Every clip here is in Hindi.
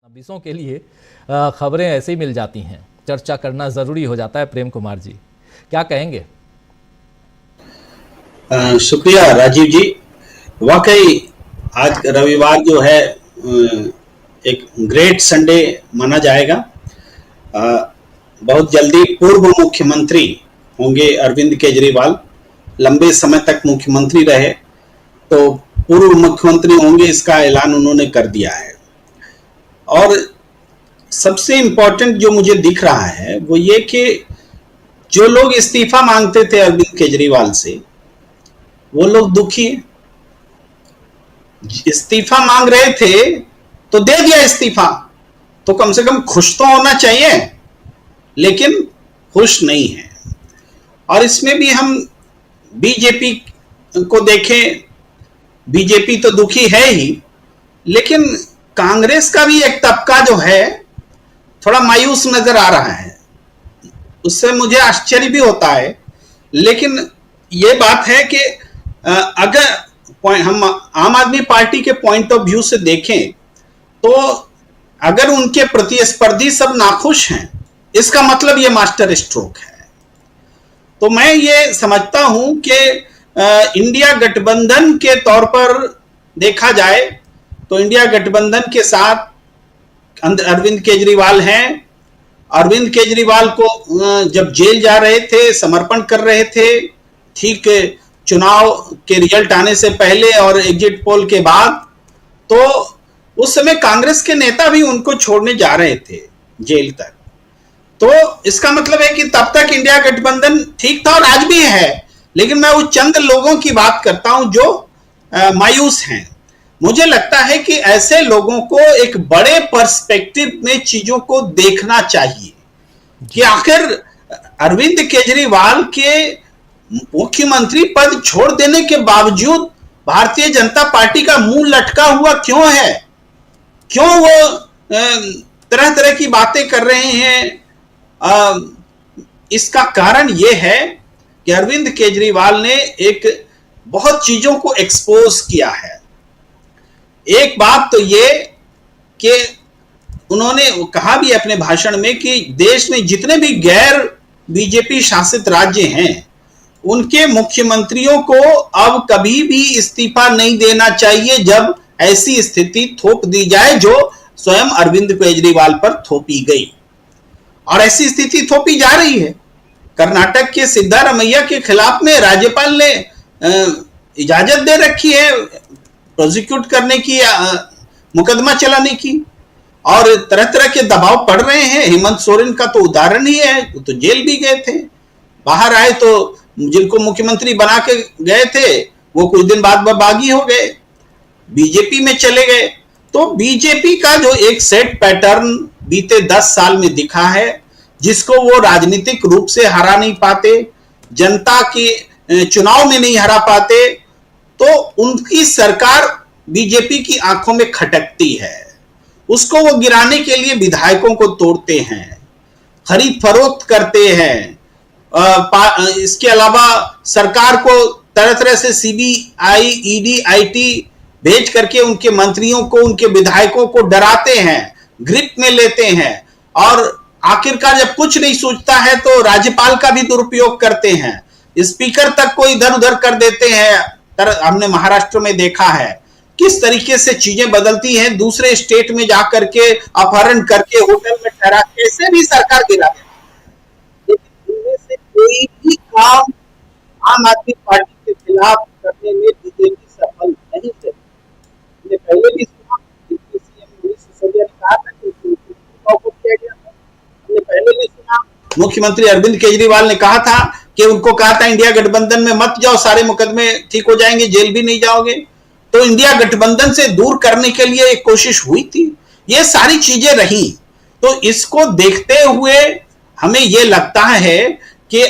बीसों के लिए खबरें ऐसे ही मिल जाती हैं, चर्चा करना ज़रूरी हो जाता है। प्रेम कुमार जी, क्या कहेंगे? शुक्रिया राजीव जी। वाकई आज रविवार जो है एक ग्रेट संडे माना जाएगा। बहुत जल्दी पूर्व मुख्यमंत्री होंगे अरविंद केजरीवाल। लंबे समय तक मुख्यमंत्री रहे तो पूर्व मुख्यमंत्री होंगे, इसका ऐलान उन्होंने कर दिया है। और सबसे इंपॉर्टेंट जो मुझे दिख रहा है वो ये कि जो लोग इस्तीफा मांगते थे अरविंद केजरीवाल से, वो लोग दुखी हैं। इस्तीफा मांग रहे थे तो दे दिया इस्तीफा, तो कम से कम खुश तो होना चाहिए, लेकिन खुश नहीं है। और इसमें भी हम बीजेपी को देखें, बीजेपी तो दुखी है ही, लेकिन कांग्रेस का भी एक तबका जो है थोड़ा मायूस नजर आ रहा है। उससे मुझे आश्चर्य भी होता है, लेकिन ये बात है कि अगर हम आम आदमी पार्टी के पॉइंट ऑफ व्यू से देखें तो अगर उनके प्रतिस्पर्धी सब नाखुश हैं, इसका मतलब ये मास्टर स्ट्रोक है। तो मैं ये समझता हूं कि इंडिया गठबंधन के तौर पर देखा जाए तो इंडिया गठबंधन के साथ अरविंद केजरीवाल हैं। अरविंद केजरीवाल को जब जेल जा रहे थे, समर्पण कर रहे थे, ठीक चुनाव के रिजल्ट आने से पहले और एग्जिट पोल के बाद, तो उस समय कांग्रेस के नेता भी उनको छोड़ने जा रहे थे जेल तक। तो इसका मतलब है कि तब तक इंडिया गठबंधन ठीक था और आज भी है, लेकिन मैं उस चंद लोगों की बात करता हूं जो मायूस हैं। मुझे लगता है कि ऐसे लोगों को एक बड़े पर्सपेक्टिव में चीजों को देखना चाहिए कि आखिर अरविंद केजरीवाल के मुख्यमंत्री पद छोड़ देने के बावजूद भारतीय जनता पार्टी का मुंह लटका हुआ क्यों है, क्यों वो तरह तरह की बातें कर रहे हैं। इसका कारण यह है कि अरविंद केजरीवाल ने एक बहुत चीजों को एक्सपोज किया है। एक बात तो ये कि उन्होंने कहा भी अपने भाषण में कि देश में जितने भी गैर बीजेपी शासित राज्य हैं, उनके मुख्यमंत्रियों को अब कभी भी इस्तीफा नहीं देना चाहिए जब ऐसी स्थिति थोप दी जाए जो स्वयं अरविंद केजरीवाल पर थोपी गई। और ऐसी स्थिति थोपी जा रही है। कर्नाटक के सिद्धारमैया के खिलाफ में राज्यपाल ने इजाजत दे रखी है प्रोसिक्यूट करने की, मुकदमा चलाने की, और तरह तरह के दबाव पड़ रहे हैं। हेमंत सोरेन का तो उदाहरण ही है, वो तो जेल भी गए थे, बाहर आए तो जिनको मुख्यमंत्री बना के गए थे वो कुछ दिन बाद बागी हो गए, बीजेपी में चले गए। तो बीजेपी का जो एक सेट पैटर्न बीते 10 साल में दिखा है, जिसको वो राजनीतिक रूप से हरा नहीं पाते, जनता के चुनाव में नहीं हरा पाते, तो उनकी सरकार बीजेपी की आंखों में खटकती है। उसको वो गिराने के लिए विधायकों को तोड़ते हैं, खरीद फरोख्त करते हैं। इसके अलावा सरकार को तरह तरह से सीबीआई, ईडी, आईटी भेज करके उनके मंत्रियों को, उनके विधायकों को डराते हैं, ग्रिप में लेते हैं, और आखिरकार जब कुछ नहीं सूझता है तो राज्यपाल का भी दुरुपयोग करते हैं, स्पीकर तक को इधर उधर कर देते हैं। हमने महाराष्ट्र में देखा है किस तरीके से चीजें बदलती हैं, दूसरे स्टेट में जाकर के अपहरण करके होटल में ठहरा कैसे भी सरकार गिरा देते। लेकिन इनमें से कोई भी काम आम आदमी पार्टी के खिलाफ करने में बीजेपी सफल नहीं है। हमने पहले भी सुना, सीएम मनीष सिसोदिया ने कहा था कि किया गया था। हमने पहले भी सुना मुख्यमंत्री अरविंद केजरीवाल ने कहा था कि उनको कहा था इंडिया गठबंधन में मत जाओ, सारे मुकदमे ठीक हो जाएंगे, जेल भी नहीं जाओगे। तो इंडिया गठबंधन से दूर करने के लिए एक कोशिश हुई थी। ये सारी चीजें रही। तो इसको देखते हुए हमें यह लगता है कि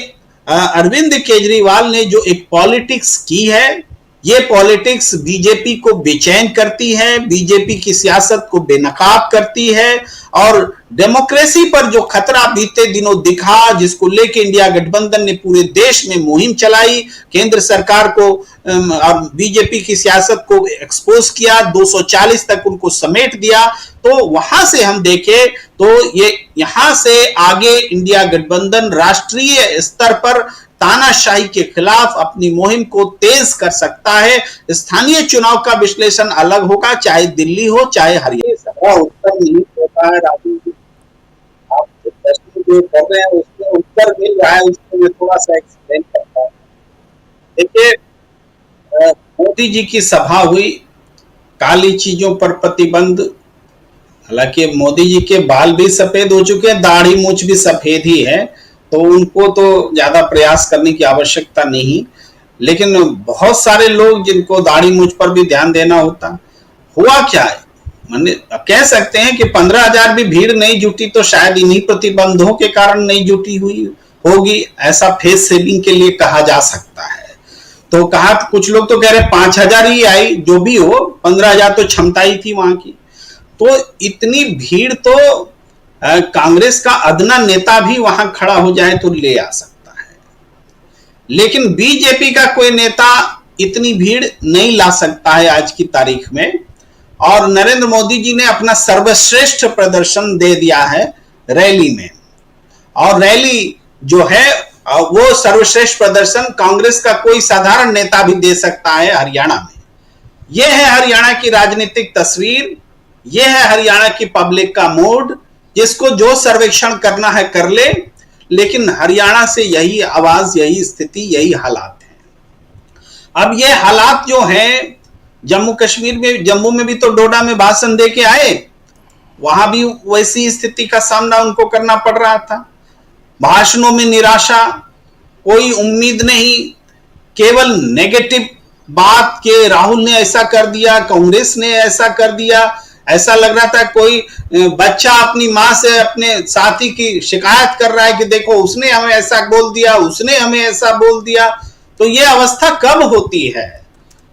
अरविंद केजरीवाल ने जो एक पॉलिटिक्स की है ये पॉलिटिक्स बीजेपी को बेचैन करती है, बीजेपी की सियासत को बेनकाब करती है और डेमोक्रेसी पर जो खतरा बीते दिनों दिखा, जिसको लेके इंडिया गठबंधन ने पूरे देश में मुहिम चलाई, केंद्र सरकार को और बीजेपी की सियासत को एक्सपोज किया, 240 तक उनको समेट दिया। तो वहां से हम देखें तो ये यहां से आगे इंडिया गठबंधन राष्ट्रीय स्तर पर तानाशाही के खिलाफ अपनी मुहिम को तेज कर सकता है। स्थानीय चुनाव का विश्लेषण अलग होगा, चाहे दिल्ली हो चाहे हरियाणा। उत्तर नहीं होता है राजू जी, आप जो प्रश्न जो कर रहे हैं उसमें उत्तर मिल रहा है, उसको मैं थोड़ा सा एक्सप्लेन करता हूँ। देखिए, मोदी जी की सभा हुई, काली चीजों पर प्रतिबंध। हालांकि मोदी जी के बाल भी सफेद हो चुके हैं, दाढ़ी मूछ भी सफेद ही है, तो उनको तो ज्यादा प्रयास करने की आवश्यकता नहीं, लेकिन बहुत सारे लोग जिनको दाढ़ी मूछ पर भी ध्यान देना होता। हुआ क्या है, माने कह सकते हैं कि 15,000 भी भीड़ नहीं जुटी तो शायद इन्हीं प्रतिबंधों के कारण नहीं जुटी हुई होगी, ऐसा फेस सेविंग के लिए कहा जा सकता है। तो कहा, कुछ लोग तो कह रहे 5,000 ही आई, जो भी हो 15,000 तो क्षमता ही थी वहां की। तो इतनी भीड़ तो कांग्रेस का अदना नेता भी वहां खड़ा हो जाए तो ले आ सकता है, लेकिन बीजेपी का कोई नेता इतनी भीड़ नहीं ला सकता है आज की तारीख में। और नरेंद्र मोदी जी ने अपना सर्वश्रेष्ठ प्रदर्शन दे दिया है रैली में, और रैली जो है वो सर्वश्रेष्ठ प्रदर्शन कांग्रेस का कोई साधारण नेता भी दे सकता है हरियाणा में। यह है हरियाणा की राजनीतिक तस्वीर, यह है हरियाणा की पब्लिक का मूड। जिसको जो सर्वेक्षण करना है कर ले, लेकिन हरियाणा से यही आवाज, यही स्थिति, यही हालात है। अब ये हालात जो हैं जम्मू कश्मीर में, जम्मू में भी तो डोडा में भाषण दे के आए, वहां भी वैसी स्थिति का सामना उनको करना पड़ रहा था। भाषणों में निराशा, कोई उम्मीद नहीं, केवल नेगेटिव बात के राहुल ने ऐसा कर दिया, कांग्रेस ने ऐसा कर दिया। ऐसा लग रहा था कोई बच्चा अपनी माँ से अपने साथी की शिकायत कर रहा है कि देखो उसने हमें ऐसा बोल दिया, उसने हमें ऐसा बोल दिया। तो ये अवस्था कब होती है?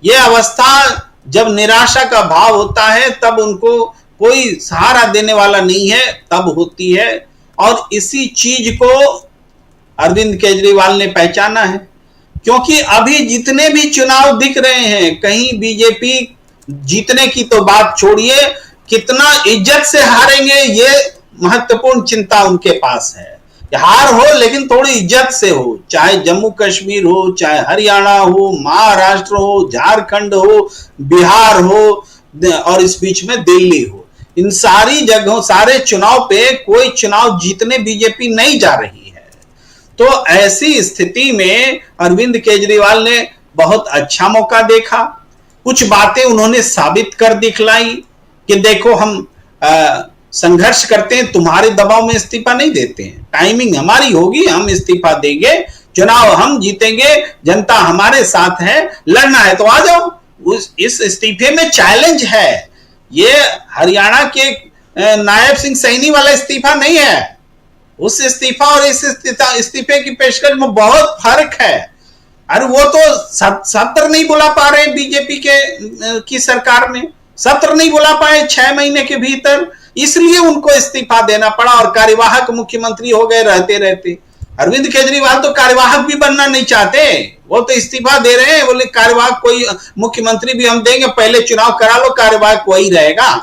ये अवस्था जब निराशा का भाव होता है, तब उनको कोई सहारा देने वाला नहीं है, तब होती है। और इसी चीज को अरविंद केजरीवाल ने पहचाना है, क्योंकि अभी जितने भी चुनाव दिख रहे हैं, कहीं बीजेपी जीतने की तो बात छोड़िए, कितना इज्जत से हारेंगे ये महत्वपूर्ण चिंता उनके पास है। हार हो लेकिन थोड़ी इज्जत से हो, चाहे जम्मू कश्मीर हो, चाहे हरियाणा हो, महाराष्ट्र हो, झारखंड हो, बिहार हो, और इस बीच में दिल्ली हो। इन सारी जगहों, सारे चुनाव पे कोई चुनाव जीतने बीजेपी नहीं जा रही है। तो ऐसी स्थिति में अरविंद केजरीवाल ने बहुत अच्छा मौका देखा। कुछ बातें उन्होंने साबित कर दिखलाई कि देखो हम संघर्ष करते हैं, तुम्हारे दबाव में इस्तीफा नहीं देते हैं, टाइमिंग हमारी होगी, हम इस्तीफा देंगे, चुनाव हम जीतेंगे, जनता हमारे साथ है, लड़ना है तो आ जाओ। इस इस्तीफे में चैलेंज है। ये हरियाणा के नायब सिंह सैनी वाला इस्तीफा नहीं है। उस इस्तीफा और इस इस्तीफे की पेशकश में बहुत फर्क है। अरे वो तो सत्र नहीं बुला पा रहे बीजेपी की सरकार में, सत्र नहीं बुला पाए 6 महीने के भीतर, इसलिए उनको इस्तीफा देना पड़ा और कार्यवाहक मुख्यमंत्री हो गए रहते रहते। अरविंद केजरीवाल तो कार्यवाहक भी बनना नहीं चाहते, वो तो इस्तीफा दे रहे हैं, बोले कार्यवाहक कोई मुख्यमंत्री भी हम देंगे, पहले चुनाव करा लो, कार्यवाहक वही रहेगा।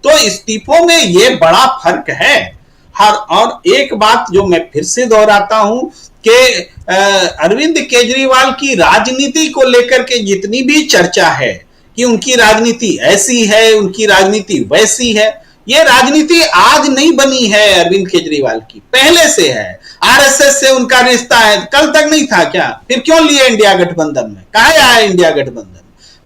तो इस्तीफों में ये बड़ा फर्क है। और एक बात जो मैं फिर से दोहराता हूं कि अरविंद केजरीवाल की राजनीति को लेकर के जितनी भी चर्चा है कि उनकी राजनीति ऐसी है, उनकी राजनीति वैसी है, ये राजनीति आज नहीं बनी है अरविंद केजरीवाल की, पहले से है। आरएसएस से उनका रिश्ता है, कल तक नहीं था क्या? फिर क्यों लिए इंडिया गठबंधन में? काहे आया इंडिया गठबंधन?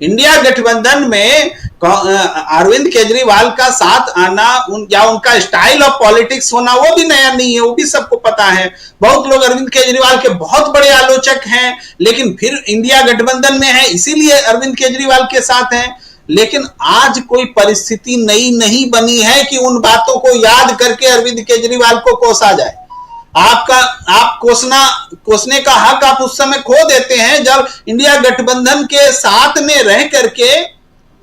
इंडिया गठबंधन में अरविंद केजरीवाल का साथ आना या उनका स्टाइल ऑफ पॉलिटिक्स होना वो भी नया नहीं है, वो भी सबको पता है। बहुत लोग अरविंद केजरीवाल के बहुत बड़े आलोचक हैं, लेकिन फिर इंडिया गठबंधन में है इसीलिए अरविंद केजरीवाल के साथ हैं। लेकिन आज कोई परिस्थिति नई नहीं बनी है कि उन बातों को याद करके अरविंद केजरीवाल को कोसा जाए। आप कोसने का हक आप उस समय खो देते हैं जब इंडिया गठबंधन के साथ में रह करके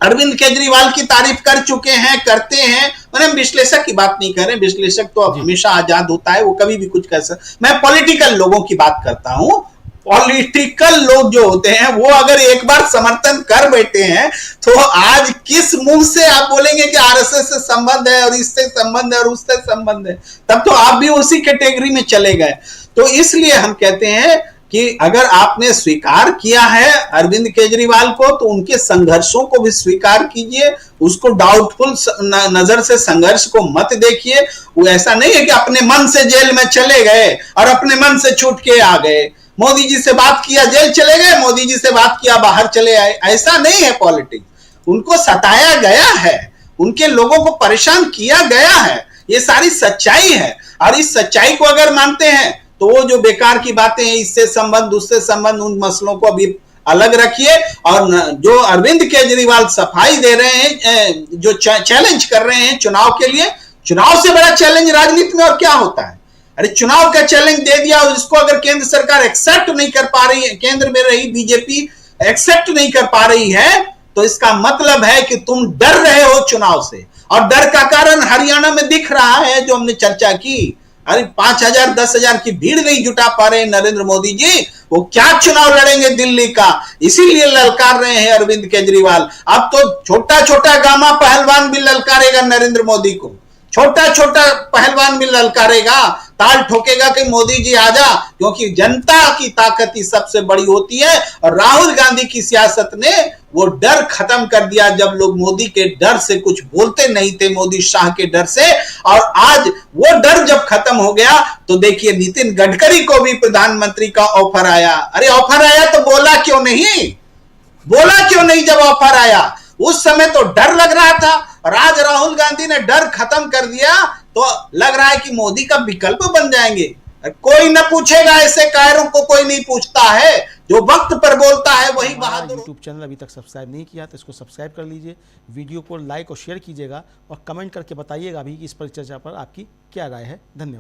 अरविंद केजरीवाल की तारीफ कर चुके हैं, करते हैं। मैंने विश्लेषक की बात नहीं कर रहे, विश्लेषक तो हमेशा आजाद होता है, वो कभी भी कुछ कर सकता। मैं पॉलिटिकल लोगों की बात करता हूं। पॉलिटिकल लोग जो होते हैं वो अगर एक बार समर्थन कर बैठे हैं तो आज किस मुंह से आप बोलेंगे कि आरएसएस से संबंध है और इससे संबंध है और उससे संबंध है, तब तो आप भी उसी कैटेगरी में चले गए। तो इसलिए हम कहते हैं कि अगर आपने स्वीकार किया है अरविंद केजरीवाल को तो उनके संघर्षों को भी स्वीकार कीजिए, उसको डाउटफुल नजर से संघर्ष को मत देखिए। वो ऐसा नहीं है कि अपने मन से जेल में चले गए और अपने मन से छूट के आ गए, मोदी जी से बात किया जेल चले गए, मोदी जी से बात किया बाहर चले आए, ऐसा नहीं है पॉलिटिक्स। उनको सताया गया है, उनके लोगों को परेशान किया गया है, ये सारी सच्चाई है। और इस सच्चाई को अगर मानते हैं तो वो जो बेकार की बातें हैं, इससे संबंध उससे संबंध, उन मसलों को अभी अलग रखिए। और जो अरविंद केजरीवाल सफाई दे रहे हैं, जो चैलेंज कर रहे हैं चुनाव के लिए, चुनाव से बड़ा चैलेंज राजनीति में और क्या होता है। अरे चुनाव का चैलेंज दे दिया और इसको अगर केंद्र सरकार एक्सेप्ट नहीं कर पा रही है, केंद्र में रही बीजेपी एक्सेप्ट नहीं कर पा रही है, तो इसका मतलब है कि तुम डर रहे हो चुनाव से। और डर का कारण हरियाणा में दिख रहा है, जो हमने चर्चा की। अरे 5,000 10,000 की भीड़ नहीं जुटा पा रहे नरेंद्र मोदी जी, वो क्या चुनाव लड़ेंगे दिल्ली का, इसीलिए ललकार रहे हैं अरविंद केजरीवाल। अब तो छोटा छोटा गामा पहलवान भी ललकारेगा नरेंद्र मोदी को, छोटा छोटा पहलवान भी ललकारेगा, ताल ठोकेगा कि मोदी जी आजा, क्योंकि जनता की ताकत ही सबसे बड़ी होती है। और राहुल गांधी की सियासत ने वो डर खत्म कर दिया, जब लोग मोदी के डर से कुछ बोलते नहीं थे, मोदी शाह के डर से। और आज वो डर जब खत्म हो गया तो देखिए नितिन गडकरी को भी प्रधानमंत्री का ऑफर आया। अरे ऑफर आया तो बोला क्यों नहीं, बोला क्यों नहीं जब ऑफर आया? उस समय तो डर लग रहा था और आज राहुल गांधी ने डर खत्म कर दिया तो लग रहा है कि मोदी का विकल्प बन जाएंगे। कोई न पूछेगा, ऐसे कायरों को कोई नहीं पूछता है, जो वक्त पर बोलता है वही बहादुर। यूट्यूब चैनल अभी तक सब्सक्राइब नहीं किया तो इसको सब्सक्राइब कर लीजिए, वीडियो को लाइक और शेयर कीजिएगा और कमेंट करके बताइएगा भी कि इस पर चर्चा पर आपकी क्या राय है। धन्यवाद।